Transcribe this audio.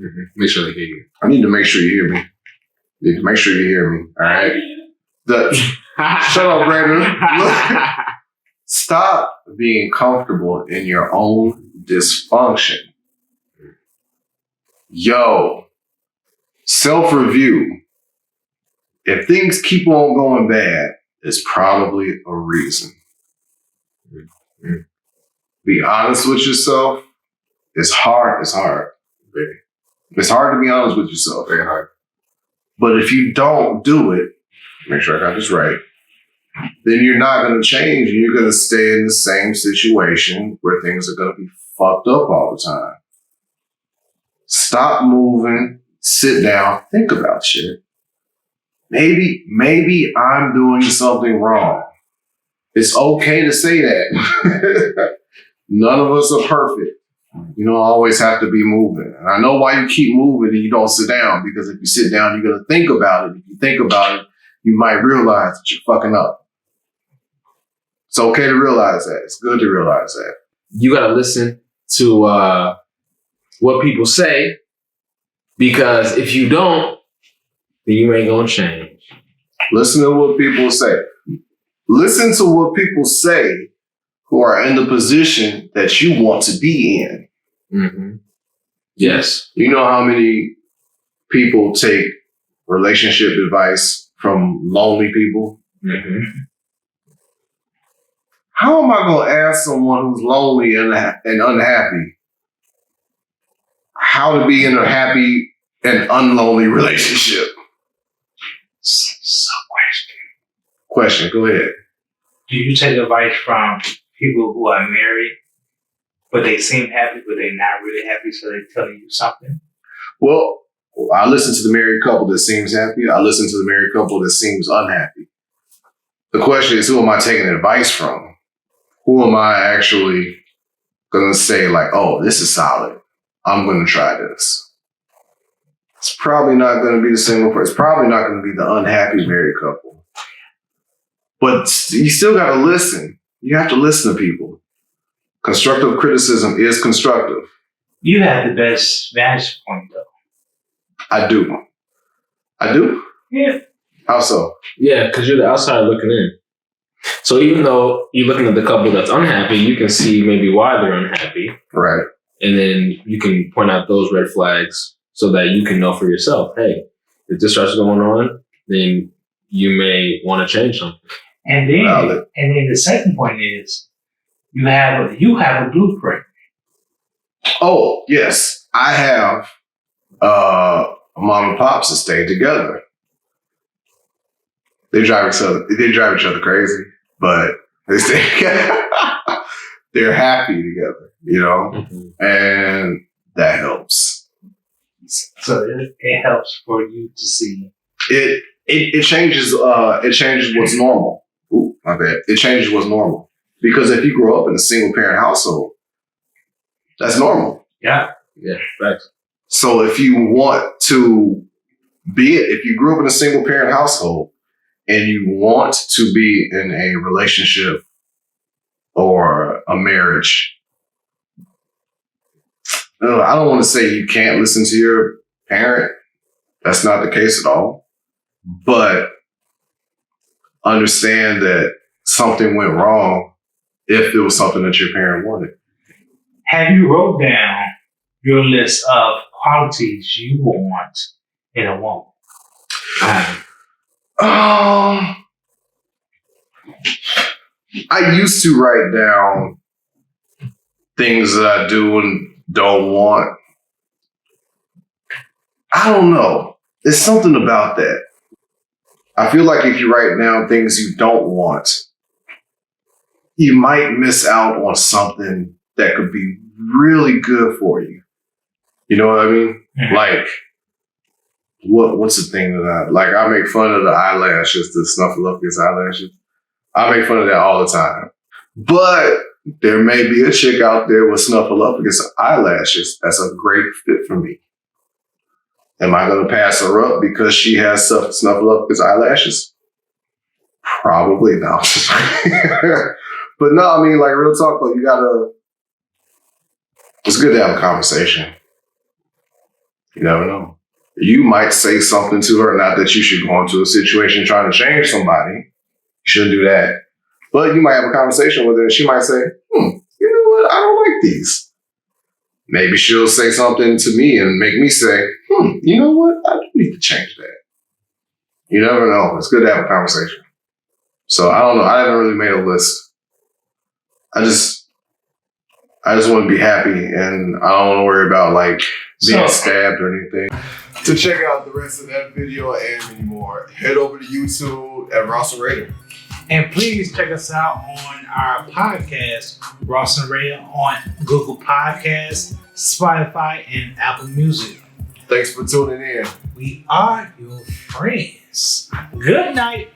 Mm-hmm. Make sure they hear you. I need to make sure you hear me. Need to make sure you hear me. All right. Shut up, Brandon. Stop being comfortable in your own dysfunction. Yo, self-review. If things keep on going bad, it's probably a reason. Mm-hmm. Be honest with yourself. It's hard. It's hard. Very. It's hard to be honest with yourself. Very hard. But if you don't do it, make sure I got this right, then you're not going to change and you're going to stay in the same situation where things are going to be fucked up all the time. Stop moving, sit down, think about shit. Maybe I'm doing something wrong. It's okay to say that. None of us are perfect. You don't always have to be moving. And I know why you keep moving and you don't sit down, because if you sit down, you're going to think about it. If you think about it, you might realize that you're fucking up. It's okay to realize that. It's good to realize that. You got to listen to what people say, because if you don't, then you ain't going to change. Listen to what people say. Listen to what people say who are in the position that you want to be in. Mm-hmm. Yes. You know how many people take relationship advice from lonely people? Mm-hmm. How am I going to ask someone who's lonely and unhappy how to be in a happy and unlonely relationship? So Question, go ahead. do you take advice from people who are married, but they seem happy, but they're not really happy, so they're telling you something? Well, I listen to the married couple that seems happy. I listen to the married couple that seems unhappy. The question is, who am I taking advice from? Who am I actually going to say, like, oh, this is solid. I'm going to try this. It's probably not going to be the single person. It's probably not going to be the unhappy married couple. But you still got to listen. You have to listen to people. Constructive criticism is constructive. You have the best vantage point, though. I do. Yeah. How so? Yeah, because you're the outsider looking in. So even though you're looking at the couple that's unhappy, you can see maybe why they're unhappy. Right. And then you can point out those red flags so that you can know for yourself, hey, if this starts going on, then you may want to change something. And then the second point is you have a blueprint. Oh, yes. I have mom and pops that stay together. They drive each other crazy, but they stay together. They're happy together, you know? Mm-hmm. And that helps. So it helps for you to see. It changes what's normal. Ooh, my bad. It changes what's normal. Because if you grow up in a single parent household, that's normal. Yeah. Yeah, right. So if you want to if you grew up in a single parent household and you want to be in a relationship or a marriage, I don't want to say you can't listen to your parent. That's not the case at all. But understand that something went wrong if it was something that your parent wanted. Have you wrote down your list of qualities you want in a woman? I used to write down things that I do and don't want. I don't know. There's something about that. I feel like if you write down things you don't want, you might miss out on something that could be really good for you. You know what I mean? Mm-hmm. Like, what's the thing that I make fun of the eyelashes, the Snuffleupagus eyelashes. I make fun of that all the time. But there may be a chick out there with Snuffleupagus eyelashes that's a great fit for me. Am I going to pass her up because she has Snuffleupagus eyelashes? Probably not. But no, I mean, like, real talk, though, it's good to have a conversation. You never know. You might say something to her, not that you should go into a situation trying to change somebody. You shouldn't do that. But you might have a conversation with her and she might say, you know what? I don't like these. Maybe she'll say something to me and make me say, you know what? I do need to change that. You never know. It's good to have a conversation. So I don't know. I haven't really made a list. I just want to be happy and I don't want to worry about like being stabbed or anything. To check out the rest of that video and many more, head over to YouTube at Ross and Rader. And please check us out on our podcast, Ross and Rader, on Google Podcasts, Spotify, and Apple Music. Thanks for tuning in. We are your friends. Good night.